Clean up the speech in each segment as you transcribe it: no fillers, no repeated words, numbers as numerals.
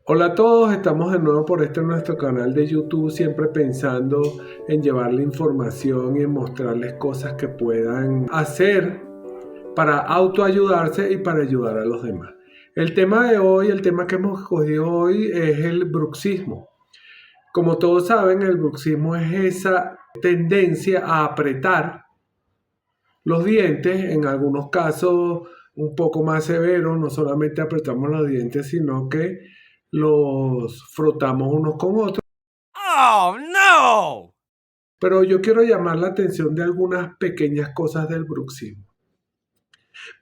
Hola a todos, estamos de nuevo por nuestro canal de YouTube, siempre pensando en llevarle información y en mostrarles cosas que puedan hacer para autoayudarse y para ayudar a los demás. El tema de hoy, el tema que hemos escogido hoy es el bruxismo. Como todos saben, el bruxismo es esa tendencia a apretar los dientes, en algunos casos un poco más severos, no solamente apretamos los dientes, sino que los frotamos unos con otros. Oh, no! Pero yo quiero llamar la atención de algunas pequeñas cosas del bruxismo.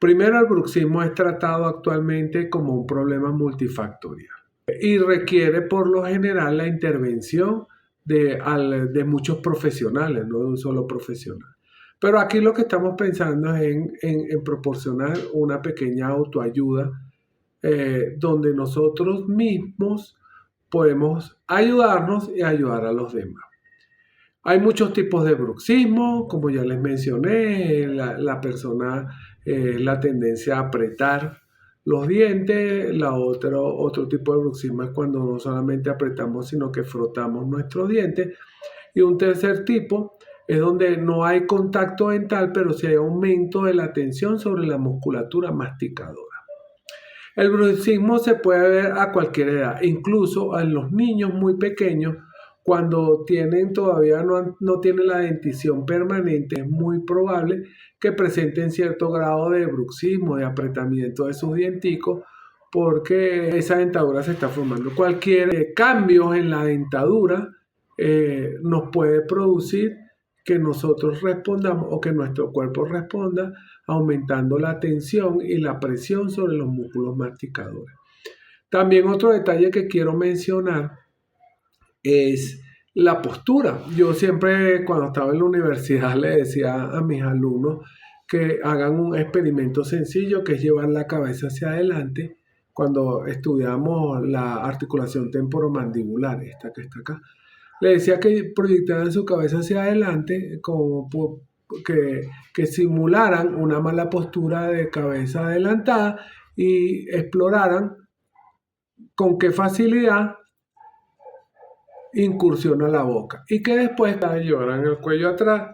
Primero, el bruxismo es tratado actualmente como un problema multifactorial y requiere por lo general la intervención de muchos profesionales, no de un solo profesional. Pero aquí lo que estamos pensando es en proporcionar una pequeña autoayuda donde nosotros mismos podemos ayudarnos y ayudar a los demás. Hay muchos tipos de bruxismo, como ya les mencioné, la persona, la tendencia a apretar los dientes. Otro tipo de bruxismo es cuando no solamente apretamos, sino que frotamos nuestros dientes. Y un tercer tipo es donde no hay contacto dental, pero sí hay aumento de la tensión sobre la musculatura masticadora. El bruxismo se puede ver a cualquier edad, incluso en los niños muy pequeños, cuando todavía no tienen la dentición permanente, es muy probable que presenten cierto grado de bruxismo, de apretamiento de sus dienticos, porque esa dentadura se está formando. Cualquier cambio en la dentadura nos puede producir que nosotros respondamos o que nuestro cuerpo responda aumentando la tensión y la presión sobre los músculos masticadores. También otro detalle que quiero mencionar es la postura. Yo siempre cuando estaba en la universidad le decía a mis alumnos que hagan un experimento sencillo, que es llevar la cabeza hacia adelante cuando estudiamos la articulación temporomandibular, esta que está acá. Le decía que proyectaran su cabeza hacia adelante, como que simularan una mala postura de cabeza adelantada y exploraran con qué facilidad incursiona la boca. Y que después llevaran el cuello atrás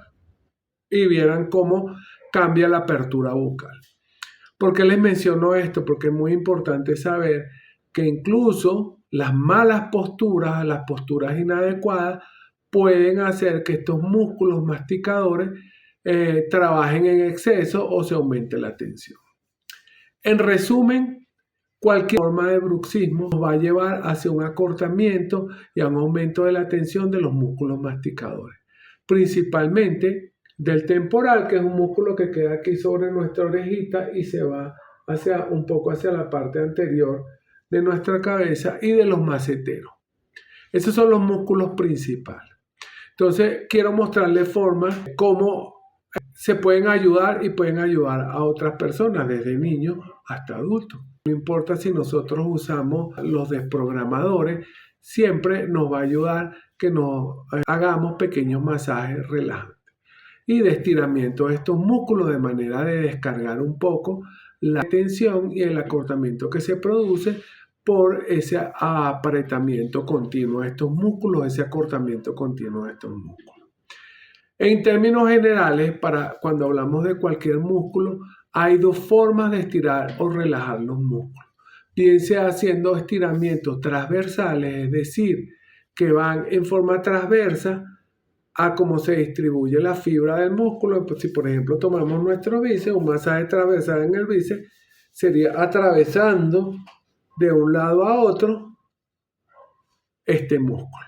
y vieran cómo cambia la apertura bucal. ¿Por qué les menciono esto? Porque es muy importante saber que incluso las malas posturas, las posturas inadecuadas, pueden hacer que estos músculos masticadores trabajen en exceso o se aumente la tensión. En resumen, cualquier forma de bruxismo nos va a llevar hacia un acortamiento y a un aumento de la tensión de los músculos masticadores, principalmente del temporal, que es un músculo que queda aquí sobre nuestra orejita y se va un poco hacia la parte anterior de nuestra cabeza, y de los maceteros. Esos son los músculos principales. Entonces, quiero mostrarles formas cómo se pueden ayudar y pueden ayudar a otras personas, desde niños hasta adultos. No importa si nosotros usamos los desprogramadores, siempre nos va a ayudar que nos hagamos pequeños masajes relajantes y de estiramiento de estos músculos, de manera de descargar un poco la tensión y el acortamiento que se produce por ese apretamiento continuo de estos músculos, ese acortamiento continuo de estos músculos. En términos generales, para cuando hablamos de cualquier músculo, hay dos formas de estirar o relajar los músculos. Bien sea haciendo estiramientos transversales, es decir, que van en forma transversa a cómo se distribuye la fibra del músculo. Pues si por ejemplo tomamos nuestro bíceps, un masaje transversal en el bíceps sería atravesando de un lado a otro este músculo.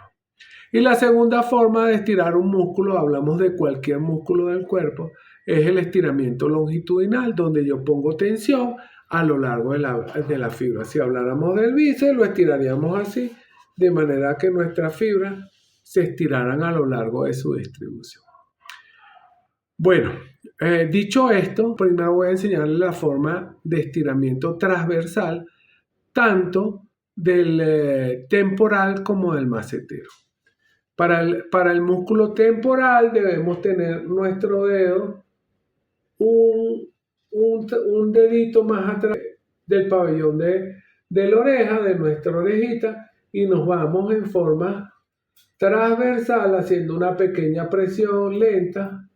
Y la segunda forma de estirar un músculo, hablamos de cualquier músculo del cuerpo, es el estiramiento longitudinal, donde yo pongo tensión a lo largo de la fibra. Si habláramos del bíceps, lo estiraríamos así, de manera que nuestras fibras se estiraran a lo largo de su distribución. Bueno, dicho esto, primero voy a enseñarles la forma de estiramiento transversal, tanto del temporal como del macetero. Para el músculo temporal debemos tener nuestro dedo un dedito más atrás del pabellón de la oreja, de nuestra orejita, y nos vamos en forma transversal haciendo una pequeña presión lenta,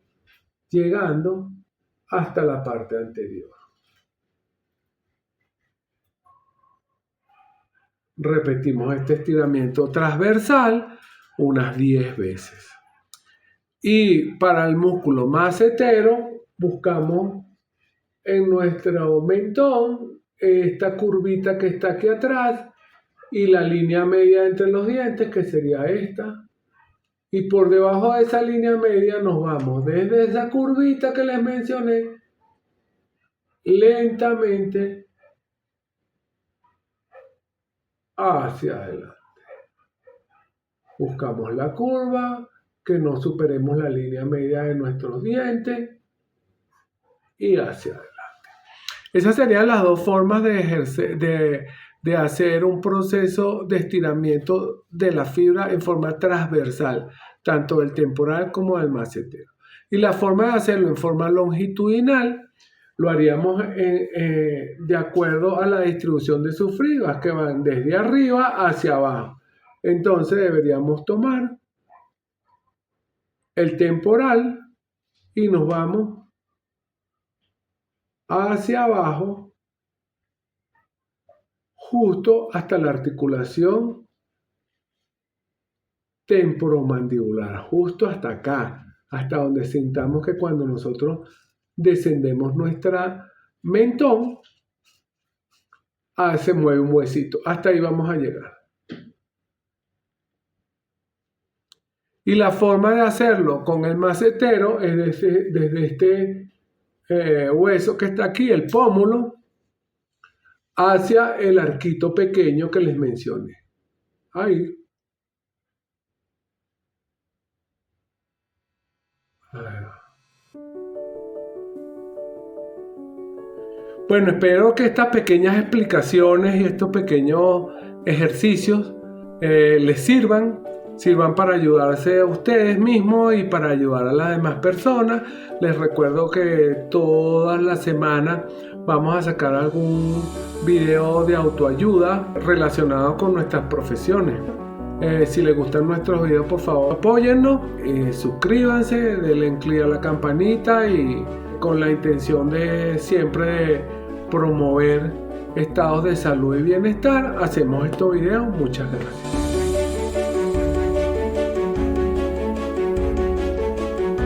llegando hasta la parte anterior. Repetimos este estiramiento transversal unas 10 veces. Y para el músculo macetero, buscamos en nuestro mentón esta curvita que está aquí atrás y la línea media entre los dientes, que sería esta. Y por debajo de esa línea media nos vamos desde esa curvita que les mencioné, lentamente hacia adelante. Buscamos la curva, que no superemos la línea media de nuestros dientes y hacia adelante. Esas serían las dos formas de hacer un proceso de estiramiento de la fibra en forma transversal, tanto del temporal como del macetero. Y la forma de hacerlo en forma longitudinal lo haríamos de acuerdo a la distribución de sus fibras, que van desde arriba hacia abajo. Entonces deberíamos tomar el temporal y nos vamos hacia abajo justo hasta la articulación temporomandibular, justo hasta acá, hasta donde sintamos que cuando nosotros descendemos nuestra mentón, se mueve un huesito. Hasta ahí vamos a llegar. Y la forma de hacerlo con el macetero es desde este hueso que está aquí, el pómulo, hacia el arquito pequeño que les mencioné. Ahí. Bueno, espero que estas pequeñas explicaciones y estos pequeños ejercicios les sirvan para ayudarse a ustedes mismos y para ayudar a las demás personas. Les recuerdo que todas las semanas vamos a sacar algún video de autoayuda relacionado con nuestras profesiones. Si les gustan nuestros videos, por favor apóyennos, suscríbanse, denle clic a la campanita, y con la intención de siempre promover estados de salud y bienestar hacemos estos videos. Muchas gracias.